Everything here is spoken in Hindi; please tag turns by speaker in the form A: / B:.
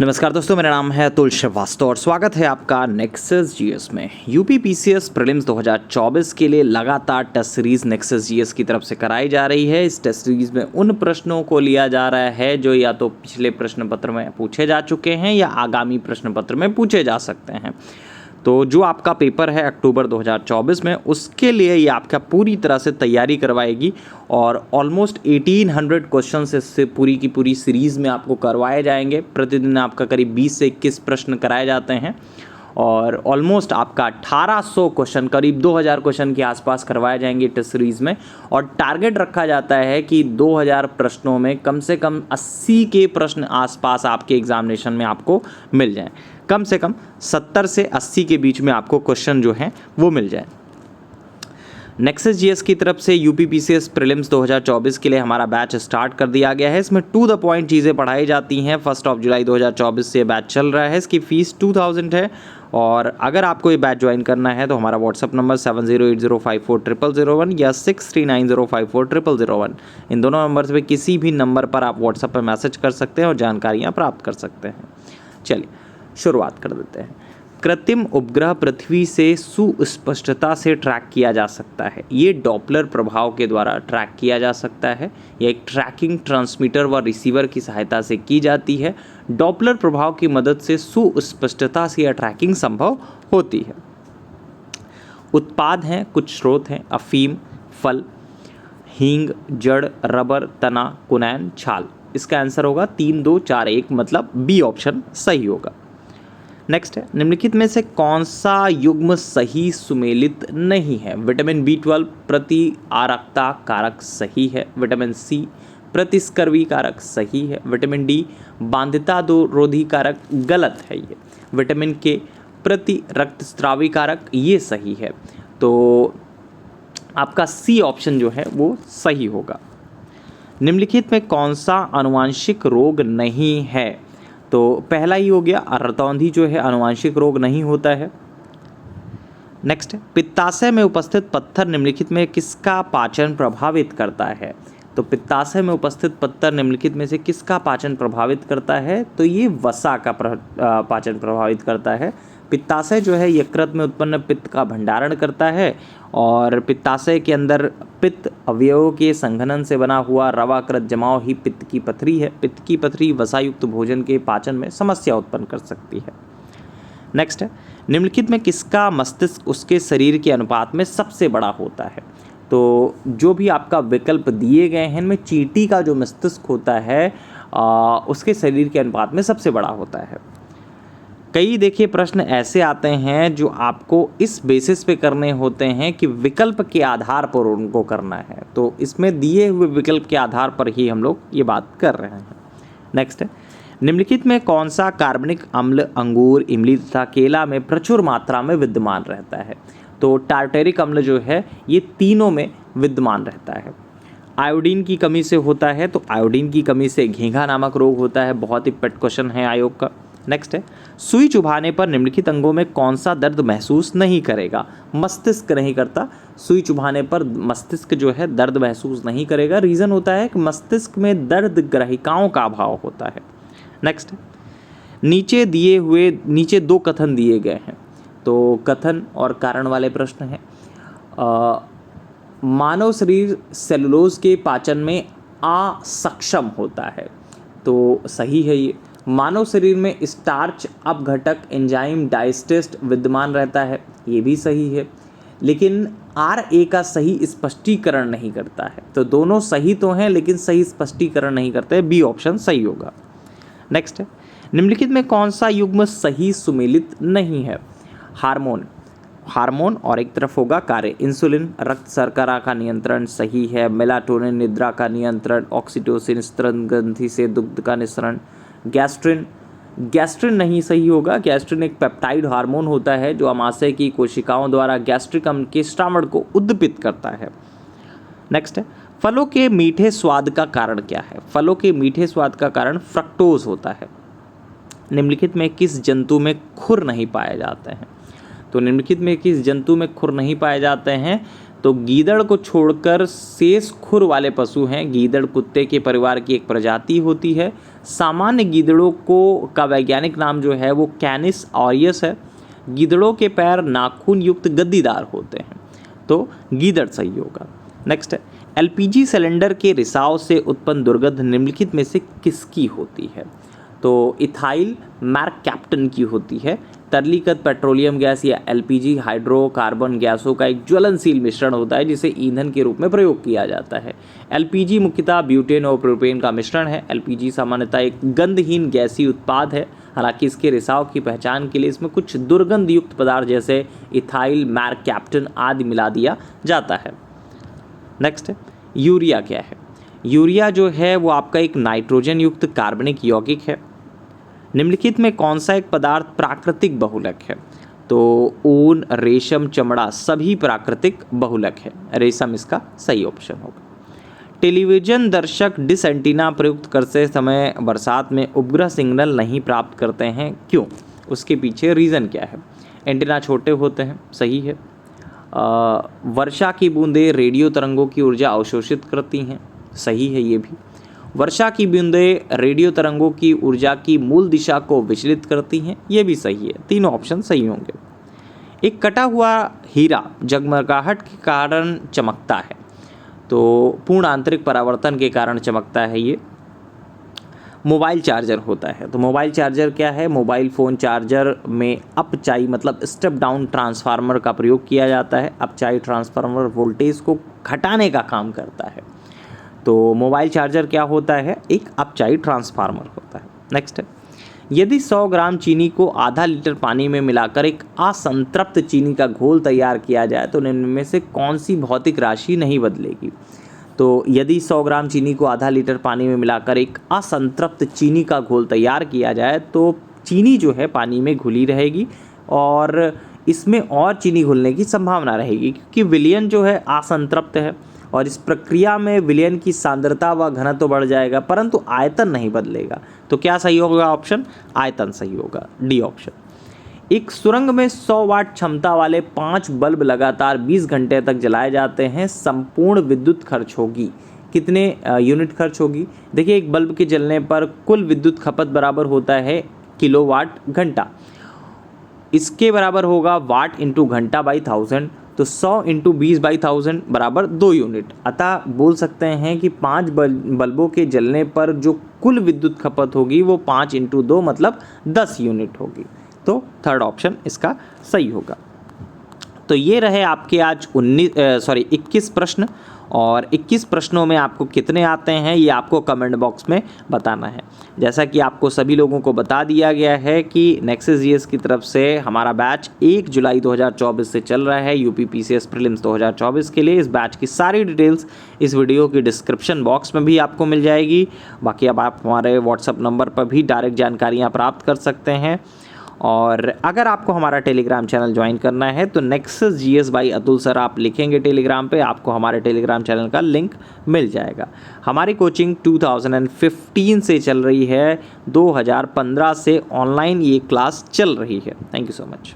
A: नमस्कार दोस्तों, मेरा नाम है अतुल श्रीवास्तव और स्वागत है आपका नेक्सस जीएस में। यूपी पीसीएस प्रीलिम्स 2024 के लिए लगातार टेस्ट सीरीज नेक्सस जीएस की तरफ से कराई जा रही है। इस टेस्ट सीरीज में उन प्रश्नों को लिया जा रहा है जो या तो पिछले प्रश्न पत्र में पूछे जा चुके हैं या आगामी प्रश्न पत्र में पूछे जा सकते हैं। तो जो आपका पेपर है अक्टूबर 2024 में, उसके लिए ये आपका पूरी तरह से तैयारी करवाएगी और ऑलमोस्ट 1800 क्वेश्चन से पूरी की पूरी सीरीज़ में आपको करवाए जाएंगे। प्रतिदिन आपका करीब 20 से 21 प्रश्न कराए जाते हैं और ऑलमोस्ट आपका 1800 क्वेश्चन, करीब 2000 क्वेश्चन के आसपास करवाए जाएंगे टेस्ट सीरीज़ में। और टारगेट रखा जाता है कि 2000 प्रश्नों में कम से कम 80 के प्रश्न आसपास आपके एग्जामिनेशन में आपको मिल जाएं। कम से कम 70 से 80 के बीच में आपको क्वेश्चन जो हैं वो मिल जाए। नेक्सस जीएस की तरफ से यूपी पीसीएस प्रीलिम्स 2024 के लिए हमारा बैच स्टार्ट कर दिया गया है। इसमें टू द पॉइंट चीज़ें पढ़ाई जाती हैं। 1 जुलाई 2024 से बैच चल रहा है। इसकी फ़ीस 2000 है और अगर आपको ये बैच ज्वाइन करना है तो हमारा व्हाट्सअप नंबर 7080540001 या 6390540001, इन दोनों नंबर पे किसी भी नंबर पर आप व्हाट्सएप पर मैसेज कर सकते हैं और जानकारियाँ प्राप्त कर सकते हैं। चलिए शुरुआत कर देते हैं। कृत्रिम उपग्रह पृथ्वी से सुस्पष्टता से ट्रैक किया जा सकता है। ये डॉपलर प्रभाव के द्वारा ट्रैक किया जा सकता है। यह एक ट्रैकिंग ट्रांसमीटर व रिसीवर की सहायता से की जाती है। डॉपलर प्रभाव की मदद से सुस्पष्टता से यह ट्रैकिंग संभव होती है। उत्पाद हैं, कुछ स्रोत हैं: अफीम, फल, हींग, जड़, रबर, तना, कुनैन, छाल। इसका आंसर होगा 3, 2, 4, 1, मतलब बी ऑप्शन सही होगा। नेक्स्ट है, निम्नलिखित में से कौन सा युग्म सही सुमेलित नहीं है? विटामिन B12 प्रतिआरकता कारक सही है। विटामिन C प्रतिस्कर्वी कारक सही है। विटामिन D बांध्यता रोधी कारक गलत है ये। विटामिन K प्रति रक्तस्रावी कारक ये सही है। तो आपका C ऑप्शन जो है वो सही होगा। निम्नलिखित में कौन सा आनुवांशिक रोग नहीं है? तो पहला ही हो गया, रतौंधी जो है आनुवांशिक रोग नहीं होता है। नेक्स्ट है, पित्ताशय में उपस्थित पत्थर निम्नलिखित में किसका पाचन प्रभावित करता है? तो पित्ताशय में उपस्थित पत्थर निम्नलिखित में से किसका पाचन प्रभावित करता है? तो ये वसा का पाचन प्रभावित करता है। पित्ताशय जो है यकृत में उत्पन्न पित्त का भंडारण करता है और पित्ताशय के अंदर पित्त अवयवों के संघनन से बना हुआ रवाकृत जमाव ही पित्त की पथरी है। पित्त की पथरी वसायुक्त भोजन के पाचन में समस्या उत्पन्न कर सकती है। नेक्स्ट है, निम्नलिखित में किसका मस्तिष्क उसके शरीर के अनुपात में सबसे बड़ा होता है? तो जो भी आपका विकल्प दिए गए हैं इनमें चींटी का जो मस्तिष्क होता है उसके शरीर के अनुपात में सबसे बड़ा होता है। कई देखिए प्रश्न ऐसे आते हैं जो आपको इस बेसिस पे करने होते हैं कि विकल्प के आधार पर उनको करना है। तो इसमें दिए हुए विकल्प के आधार पर ही हम लोग ये बात कर रहे हैं। नेक्स्ट है, निम्नलिखित में कौन सा कार्बनिक अम्ल अंगूर, इमली तथा केला में प्रचुर मात्रा में विद्यमान रहता है? तो टार्टेरिक अम्ल जो है ये तीनों में विद्यमान रहता है। आयोडीन की कमी से होता है, तो आयोडीन की कमी से घेंघा नामक रोग होता है। बहुत ही पेट क्वेश्चन है आयोग का। नेक्स्ट है, सुई चुभाने पर निम्नलिखित अंगों में कौन सा दर्द महसूस नहीं करेगा? मस्तिष्क नहीं करता। सुई चुभाने पर मस्तिष्क जो है दर्द महसूस नहीं करेगा। रीज़न होता है कि मस्तिष्क में दर्द ग्रहिकाओं का अभाव होता है। नेक्स्ट है, नीचे 2 कथन दिए गए हैं, तो कथन और कारण वाले प्रश्न हैं। मानव शरीर सेलुलोज के पाचन में असक्षम होता है, तो सही है ये। मानव शरीर में स्टार्च अपघटक एंजाइम डाइजेस्ट विद्यमान रहता है, ये भी सही है। लेकिन RA का सही स्पष्टीकरण नहीं करता है। तो दोनों सही तो हैं लेकिन सही स्पष्टीकरण नहीं करते। बी ऑप्शन सही होगा। नेक्स्ट है, निम्नलिखित में कौन सा युग्म सही सुमेलित नहीं है? हार्मोन और एक तरफ होगा कार्य। इंसुलिन रक्त शर्करा का नियंत्रण सही है। मेलाटोनिन निद्रा का नियंत्रण। ऑक्सीटोसिन स्तन ग्रंथि से दुग्ध का निःसरण। गैस्ट्रिन नहीं सही होगा। गैस्ट्रिन एक पेप्टाइड हार्मोन होता है जो आमाशय की कोशिकाओं द्वारा गैस्ट्रिक अम्ल के स्रावण को उद्दीपित करता है। नेक्स्ट है, फलों के मीठे स्वाद का कारण क्या है? फलों के मीठे स्वाद का कारण फ्रक्टोज होता है। निम्नलिखित में किस जंतु में खुर नहीं पाए जाते हैं? तो निम्नलिखित में किस जंतु में खुर नहीं पाए जाते हैं? तो गीदड़ को छोड़कर शेष खुर वाले पशु हैं। गीदड़ कुत्ते के परिवार की एक प्रजाति होती है। सामान्य गीदड़ों का वैज्ञानिक नाम जो है वो कैनिस ऑरियस है। गीदड़ों के पैर नाखून युक्त गद्दीदार होते हैं, तो गीदड़ सही होगा। नेक्स्ट है, एलपीजी सिलेंडर के रिसाव से उत्पन्न दुर्गंध निम्नलिखित में से किसकी होती है? तो इथाइल मैरकैप्टन की होती है। तरलीकृत पेट्रोलियम गैस या एलपीजी हाइड्रोकार्बन गैसों का एक ज्वलनशील मिश्रण होता है जिसे ईंधन के रूप में प्रयोग किया जाता है। एलपीजी मुख्यतः ब्यूटेन और प्रोपेन का मिश्रण है। एलपीजी सामान्यतः एक गंधहीन गैसीय उत्पाद है, हालांकि इसके रिसाव की पहचान के लिए इसमें कुछ दुर्गंध युक्त पदार्थ जैसे इथाइल मैरकैप्टन आदि मिला दिया जाता है। नेक्स्ट है, यूरिया क्या है? यूरिया जो है वो आपका एक नाइट्रोजन युक्त कार्बनिक यौगिक है। निम्नलिखित में कौन सा एक पदार्थ प्राकृतिक बहुलक है? तो ऊन, रेशम, चमड़ा सभी प्राकृतिक बहुलक है। रेशम इसका सही ऑप्शन होगा। टेलीविजन दर्शक डिश एंटीना प्रयुक्त करते समय बरसात में उपग्रह सिग्नल नहीं प्राप्त करते हैं, क्यों? उसके पीछे रीज़न क्या है? एंटीना छोटे होते हैं, सही है। वर्षा की बूंदें रेडियो तरंगों की ऊर्जा अवशोषित करती हैं, सही है ये भी। वर्षा की बूंदें रेडियो तरंगों की ऊर्जा की मूल दिशा को विचलित करती हैं, ये भी सही है। तीनों ऑप्शन सही होंगे। एक कटा हुआ हीरा जगमगाहट के कारण चमकता है, तो पूर्ण आंतरिक परावर्तन के कारण चमकता है ये। मोबाइल चार्जर होता है, तो मोबाइल चार्जर क्या है? मोबाइल फ़ोन चार्जर में अपचाई मतलब स्टेप डाउन ट्रांसफार्मर का प्रयोग किया जाता है। अपचाई ट्रांसफार्मर वोल्टेज को घटाने का काम करता है, तो मोबाइल चार्जर क्या होता है? एक अपचाई ट्रांसफार्मर होता है। नेक्स्ट है, यदि 100 ग्राम चीनी को आधा लीटर पानी में मिलाकर एक असंतृप्त चीनी का घोल तैयार किया जाए तो निम्न में से कौन सी भौतिक राशि नहीं बदलेगी? तो यदि 100 ग्राम चीनी को आधा लीटर पानी में मिलाकर एक असंतृप्त चीनी का घोल तैयार किया जाए तो चीनी जो है पानी में घुली रहेगी और इसमें और चीनी घुलने की संभावना रहेगी, क्योंकि विलयन जो है असंतृप्त है और इस प्रक्रिया में विलयन की सांद्रता व घनत्व तो बढ़ जाएगा, परंतु आयतन नहीं बदलेगा। तो क्या सही होगा ऑप्शन? आयतन सही होगा, डी ऑप्शन। एक सुरंग में 100 वाट क्षमता वाले 5 बल्ब लगातार 20 घंटे तक जलाए जाते हैं। संपूर्ण विद्युत खर्च होगी, कितने यूनिट खर्च होगी? देखिए, एक बल्ब के जलने पर कुल विद्युत खपत बराबर होता है किलोवाट घंटा। इसके बराबर होगा वाट इंटू घंटा बाई 1000, तो 100 इंटू 20 बाई 1000 बराबर 2 यूनिट। अतः बोल सकते हैं कि 5 बल्बों के जलने पर जो कुल विद्युत खपत होगी वो 5 इंटू 2 मतलब 10 यूनिट होगी। तो थर्ड ऑप्शन इसका सही होगा। तो ये रहे आपके आज 21 प्रश्न, और 21 प्रश्नों में आपको कितने आते हैं ये आपको कमेंट बॉक्स में बताना है। जैसा कि आपको सभी लोगों को बता दिया गया है कि नेक्सस जीएस की तरफ से हमारा बैच 1 जुलाई 2024 से चल रहा है यूपी पीसीएस प्रीलिम्स 2024 के लिए। इस बैच की सारी डिटेल्स इस वीडियो की डिस्क्रिप्शन बॉक्स में भी आपको मिल जाएगी। बाकी अब आप हमारे व्हाट्सअप नंबर पर भी डायरेक्ट जानकारियाँ प्राप्त कर सकते हैं। और अगर आपको हमारा टेलीग्राम चैनल ज्वाइन करना है तो nexus GS by Atul sir आप लिखेंगे टेलीग्राम पे, आपको हमारे टेलीग्राम चैनल का लिंक मिल जाएगा। हमारी कोचिंग 2015 से चल रही है, 2015 से ऑनलाइन ये क्लास चल रही है। Thank you so much.